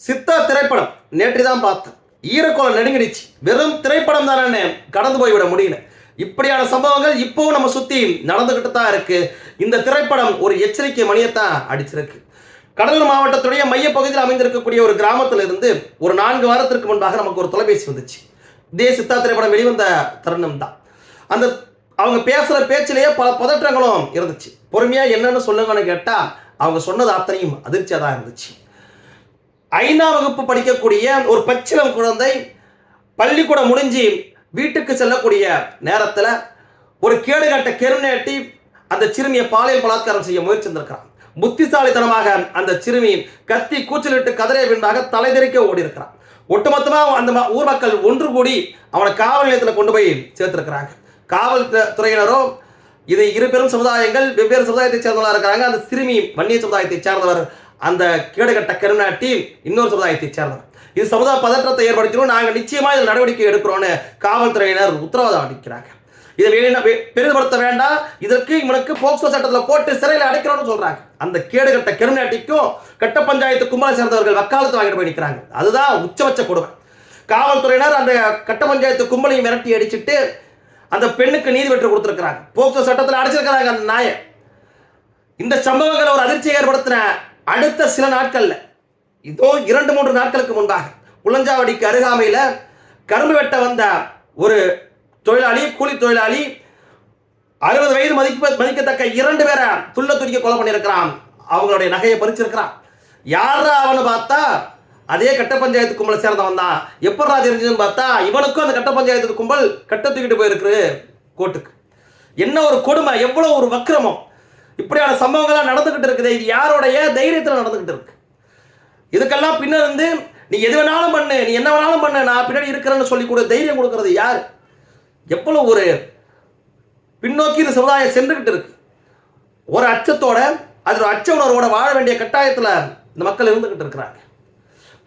சித்தா திரைப்படம் நேற்று தான் பார்த்தேன். ஈரக்கோளம் நெடுங்கிடுச்சு. வெறும் திரைப்படம் தானே கடந்து போய்விட முடியல. இப்படியான சம்பவங்கள் இப்பவும் நம்ம சுத்தி நடந்துகிட்டு தான் இருக்கு. இந்த திரைப்படம் ஒரு எச்சரிக்கை மணியத்தான் அடிச்சிருக்கு. கடலூர் மாவட்டத்துடைய மையப்பகுதியில் அமைந்திருக்கக்கூடிய ஒரு கிராமத்தில் இருந்து ஒரு 4 வாரத்திற்கு முன்பாக நமக்கு ஒரு தொலைபேசி வந்துச்சு. இதே சித்தா திரைப்படம் வெளிவந்த தருணம் தான். அந்த அவங்க பேசுகிற பேச்சிலேயே பல பதற்றங்களும் இருந்துச்சு. பொறுமையாக என்னன்னு சொல்லுங்கன்னு கேட்டால் அவங்க சொன்னது அத்தனையும் அதிர்ச்சியாக தான் இருந்துச்சு. 5ஆம் வகுப்பு படிக்கக்கூடிய ஒரு பச்சிளம் குழந்தை பள்ளிக்கூடம் முடிஞ்சு வீட்டுக்கு செல்லக்கூடிய நேரத்தில் ஒரு கேடுகட்ட கெருநேட்டி அந்த சிறுமியை பாலியல் பலாத்காரம் செய்ய முயற்சிருக்கிறான். புத்திசாலித்தனமாக அந்த சிறுமி கத்தி கூச்சலிட்டு கதறிய பின்பாக தலைதெறிக்க ஓடி இருக்கிறான். ஒட்டுமொத்தமாக அந்த ஊர் மக்கள் ஒன்று கூடி அவனை காவல் நிலையத்தில் கொண்டு போய் சேர்த்திருக்கிறாங்க. காவல்துறையினரோ இது இரு பெரும் சமுதாயங்கள் வெவ்வேறு சமுதாயத்தை சேர்ந்தவர்களாக இருக்கிறாங்க. அந்த சிறுமி வன்னிய சமுதாயத்தை சேர்ந்தவர், அந்த கேடுகட்ட கருநாட்டி இன்னொரு சமுதாயத்தை சேர்ந்தவர். இது சமுதாய பதற்றத்தை ஏற்படுத்தினோம், நாங்கள் நிச்சயமாக இதில் நடவடிக்கை எடுக்கிறோன்னு காவல்துறையினர் உத்தரவாதம் அளிக்கிறாங்க. இதை பெரிதுபடுத்த வேண்டாம், இதற்கு இவனுக்கு போக்சோ சட்டத்தில் போட்டு சிறையில் அடைக்கிறோம்னு சொல்றாங்க. அந்த கேடுகட்ட கருநாட்டிக்கும் கட்ட பஞ்சாயத்து கும்பலை சேர்ந்தவர்கள் வக்காலத்து வாங்கிட்டு போய் நிற்கிறாங்க. அதுதான் உச்சபட்ச கொடுமை. காவல்துறையினர் அந்த கட்ட பஞ்சாயத்து கும்பலையும் மிரட்டி அடிச்சுட்டு அந்த பெண்ணுக்கு நீதி பெற்று கொடுத்துருக்கிறாங்க. போக்சோ சட்டத்தில் அடைச்சிருக்கிறாங்க அந்த நாயை. இந்த சம்பவங்களை ஒரு அதிர்ச்சியை ஏற்படுத்தின அடுத்த சில நாட்கள்ல, இதோ 2-3 நாட்களுக்கு முன்பாக உளஞ்சாவடிக்கு அருகாமையில் கரும்பு வெட்ட வந்த ஒரு தொழிலாளி, கூலி தொழிலாளி, 60 வயது மதிக்கத்தக்க 2 பேரை துள்ள துடிக்க கொலை பண்ணியிருக்கிறான். அவங்களுடைய நகையை பறிச்சிருக்கிறான். யாரா அவனு பார்த்தா அதே கட்ட பஞ்சாயத்து கும்பலை சேர்ந்தவன் தான். எப்படா தெரிஞ்சதுன்னு பார்த்தா இவனுக்கும் அந்த கட்ட பஞ்சாயத்து கும்பல் கட்ட தூக்கிட்டு போயிருக்கு கோர்ட்டுக்கு. என்ன ஒரு கொடுமை, எவ்வளவு ஒரு வக்கிரமம். இப்படியான சம்பவங்கள்லாம் நடந்துகிட்டு இருக்குது. இது யாரோடைய தைரியத்தில் நடந்துகிட்டு இருக்கு? இதுக்கெல்லாம் பின்னர் இருந்து நீ எது வேணாலும் பண்ணு, நீ என்ன வேணாலும் பண்ணு, நான் பின்னாடி இருக்கிறேன்னு சொல்லி கூட தைரியம் கொடுக்கறது யார்? எவ்வளவு ஒரு பின்னோக்கி இந்த சமுதாயம் சென்றுகிட்டு இருக்கு. ஒரு அச்சத்தோட, அது ஒரு அச்ச உணர்வோட வாழ வேண்டிய கட்டாயத்தில் இந்த மக்கள் இருந்துகிட்டு இருக்கிறாங்க.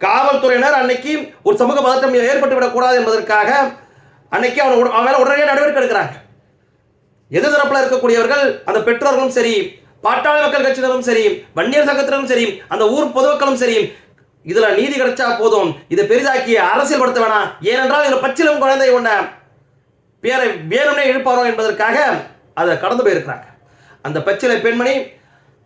காவல்துறையினர் அன்னைக்கு ஒரு சமூக பதட்டம் ஏற்பட்டு விடக்கூடாது என்பதற்காக அன்னைக்கு அவன் மேல உடனடியாக நடவடிக்கை எடுக்கிறாங்க. எதிர்த்தரப்பில் இருக்கக்கூடியவர்கள், அந்த பெற்றோர்களும் சரி, பாட்டாளி மக்கள் கட்சியினரும் சரி, வன்னியர் சங்கத்தினரும் சரி, அந்த ஊர் பொதுமக்களும் சரி, இதுல நீதி கிடைச்சா போதும், இதை பெரிதாக்கி அரசியல்படுத்த வேணாம், ஏனென்றால் இதுல பச்சிலம் குழந்தை உன்ன பேரை வேணும்னே இழுப்பாரோ என்பதற்காக அதை கடந்து போயிருக்கிறாங்க. அந்த பச்சிலை பெண்மணி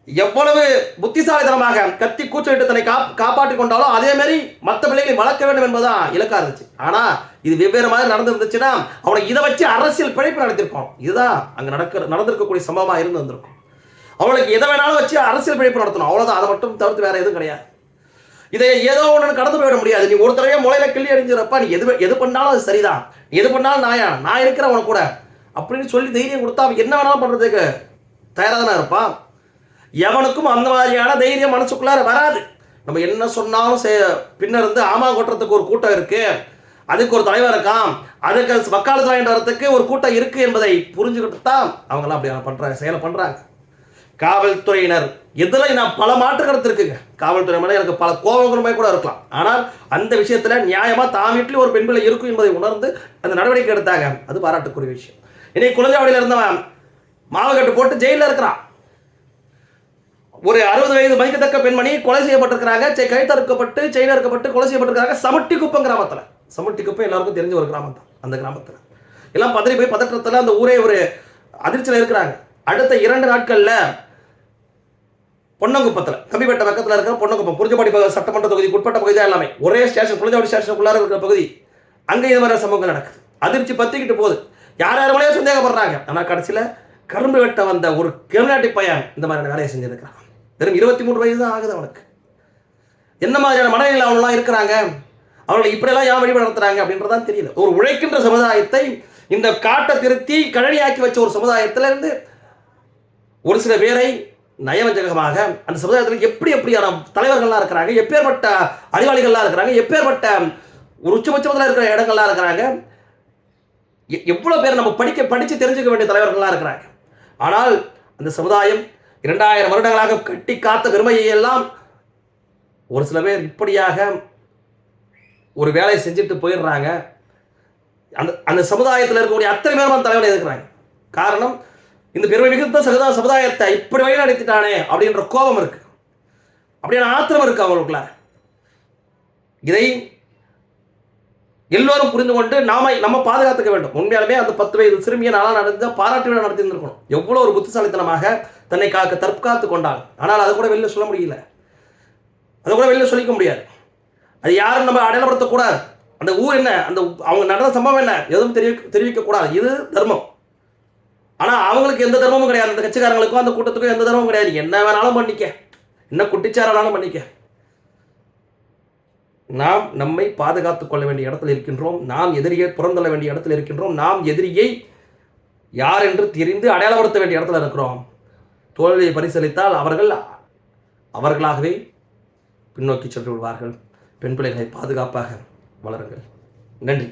எவ்வளவு புத்திசாலித்தனமாக கத்தி கூச்சலிட்டு தன்னை காப்பாற்றிக் கொண்டாலும் அதே மாதிரி மற்ற பிள்ளைகளை வளர்க்க வேண்டும் என்பதுதான் இலக்கா இருந்துச்சு. ஆனா இது வெவ்வேறு மாதிரி நடந்துருந்துச்சுன்னா அவனை இதை வச்சு அரசியல் பிழைப்பு நடத்திருப்பான். இதுதான் அங்க நடந்திருக்கக்கூடிய சம்பவமா இருந்து வந்திருக்கும். அவளுக்கு எதை வேணாலும் வச்சு அரசியல் பிழைப்பு நடத்தணும், அவ்வளவுதான். அதை மட்டும் தவிர்த்து வேற எதுவும் கிடையாது. இதை ஏதோ ஒன்று கடந்து போயிட முடியாது. நீ ஒரு தடவையே முளையில கிள்ளி அடிஞ்சிடப்பா, நீ எது பண்ணாலும் அது சரிதான், நீ எது பண்ணாலும் நான் இருக்கிறேன் உனக்கு கூட அப்படின்னு சொல்லி தைரியம் கொடுத்தா அவன் என்ன வேணாலும் பண்றதுக்கு தயாராக தானே இருப்பான். எவனுக்கும் அந்த மாதிரியான தைரியம் மனசுக்குள்ளார வராது. நம்ம என்ன சொன்னாலும் பின்னர் இருந்து ஆமா கொட்டுறதுக்கு ஒரு கூட்டம் இருக்கு, அதுக்கு ஒரு தலைவர் இருக்கான், அதுக்கு வக்காலத்து வாங்கிட்டு வரதுக்கு ஒரு கூட்டம் இருக்கு என்பதை புரிஞ்சுக்கிட்டு தான் அவங்களாம் அப்படி செயலை பண்றாங்க. காவல்துறையினர் எதில் நான் பல மாற்று கருத்து இருக்குங்க. காவல்துறை மேலே எனக்கு பல கோபங்களுமே கூட இருக்கலாம். ஆனால் அந்த விஷயத்தில் நியாயமாக தான் வீட்டில் ஒரு பெண் பிள்ளை இருக்கும் என்பதை உணர்ந்து அந்த நடவடிக்கை எடுத்தாங்க. அது பாராட்டுக்குரிய விஷயம். இன்னைக்கு குழந்தைவாடியில் இருந்தவன் மாவகட்டு போட்டு ஜெயிலில் இருக்கிறான். ஒரு 60 வயது மதிக்கத்தக்க பெண்மணி கொலை செய்யப்பட்டிருக்கிறாங்க. கைத்தறுக்கப்பட்டு செயின் அறுக்கப்பட்டு கொலை செய்யப்பட்டிருக்காங்க. சமட்டி குப்பம் கிராமத்தில். சமட்டி குப்பம் எல்லாருக்கும் தெரிஞ்ச ஒரு கிராமம் தான். அந்த கிராமத்தில் எல்லாம் பதறி போய் பதற்றத்தில் அந்த ஊரே ஒரு அதிர்ச்சியில் இருக்கிறாங்க. அடுத்த 2 நாட்களில் பொன்னங்குப்பத்தில், கம்பிப்பட்ட பக்கத்தில் இருக்கிற பொன்னங்குப்பம், குறிஞ்சிப்பாடி சட்டமன்ற தொகுதிக்கு உட்பட்ட பகுதி தான் எல்லாமே ஒரே ஸ்டேஷன், குறிஞ்சிப்பாடி ஸ்டேஷனுக்குள்ளார இருக்கிற பகுதி. அங்கே இது மாதிரி சம்பவங்கள் நடக்குது. அதிர்ச்சி பத்திக்கிட்டு போகுது. யார் யாருமே சந்தேகப்படுறாங்க. ஆனால் கடைசியில் கரும்பு வெட்ட வந்த ஒரு கருநாட்டி பையன் இந்த மாதிரியான வேலையை செஞ்சிருக்கிறான். வெறும் 23 வயது தான் ஆகுது அவனுக்கு. என்ன மாதிரியான மனநிலையில் அவங்களாம் இருக்கிறாங்க, அவங்களை இப்படியெல்லாம் ஏன் வழிபாடு நடத்துறாங்க அப்படின்றதான் தெரியல. ஒரு உழைக்கின்ற சமுதாயத்தை இந்த காட்டை திருத்தி கழனியாக்கி வச்ச ஒரு சமுதாயத்திலிருந்து ஒரு சில பேரை நயவஞ்சகமாக அந்த சமுதாயத்தில் எப்படியான தலைவர்கள்லாம் இருக்கிறாங்க, எப்பேற்பட்ட அறிவாளிகள்லாம் இருக்கிறாங்க, எப்பேற்பட்ட ஒரு உச்சபட்சத்தில் இருக்கிற இடங்கள்லாம் இருக்கிறாங்க, எவ்வளோ பேர் நம்ம படித்து தெரிஞ்சுக்க வேண்டிய தலைவர்கள்லாம் இருக்கிறாங்க. ஆனால் அந்த சமுதாயம் 2000 வருடங்களாக கட்டி காத்த பெருமையை எல்லாம் ஒரு சில பேர் இப்படியாக ஒரு வேலையை செஞ்சுட்டு போயிடுறாங்க. அந்த சமுதாயத்தில் இருக்கக்கூடிய அத்தனை பேரும் தலைவனை எதிர்க்கிறாங்க. காரணம், இந்த பெருமை மிகுந்த சமுதாயத்தை இப்படி வழி நடத்திட்டானே அப்படின்ற கோபம் இருக்கு, அப்படியான ஆத்திரம் இருக்கு அவங்களுக்குள்ள. இதை எல்லோரும் புரிந்து கொண்டு நம்ம பாதுகாத்துக்க வேண்டும். உண்மையாலுமே அந்த 10 வயது சிறுமியை நாளாக நடந்த பாராட்டு விழா நடத்தியிருந்திருக்கணும். எவ்வளோ ஒரு புத்திசாலித்தனமாக தன்னை தற்காத்து கொண்டாள். ஆனால் அதை கூட வெளியில் சொல்ல முடியல, அதை கூட வெளியில் சொல்லிக்க முடியாது. அது யாரும் நம்ம அடையாளப்படுத்தக்கூடாது. அந்த ஊர் என்ன, அந்த அவங்க நடந்த சம்பவம் என்ன, எதுவும் தெரிவிக்கக்கூடாது. இது தர்மம். ஆனால் அவங்களுக்கு எந்த தர்மமும் கிடையாது. அந்த கட்சிக்காரங்களுக்கும் அந்த கூட்டத்துக்கும் எந்த தர்மமும் கிடையாது. என்ன வேணாலும் பண்ணிக்க, என்ன குட்டிச்சாரானாலும் பண்ணிக்க. நாம் நம்மை பாதுகாத்துக் கொள்ள வேண்டிய இடத்தில் இருக்கின்றோம். நாம் எதிரியை புறந்தள்ள வேண்டிய இடத்தில் இருக்கின்றோம். நாம் எதிரியை யார் என்று தெரிந்து அடையாளப்படுத்த வேண்டிய இடத்துல இருக்கிறோம். தோல்வியை பரிசீலித்தால் அவர்களாகவே பின்னோக்கி சென்று விடுவார்கள். பெண் பிள்ளைகளை பாதுகாப்பாக வளருங்கள். நன்றி.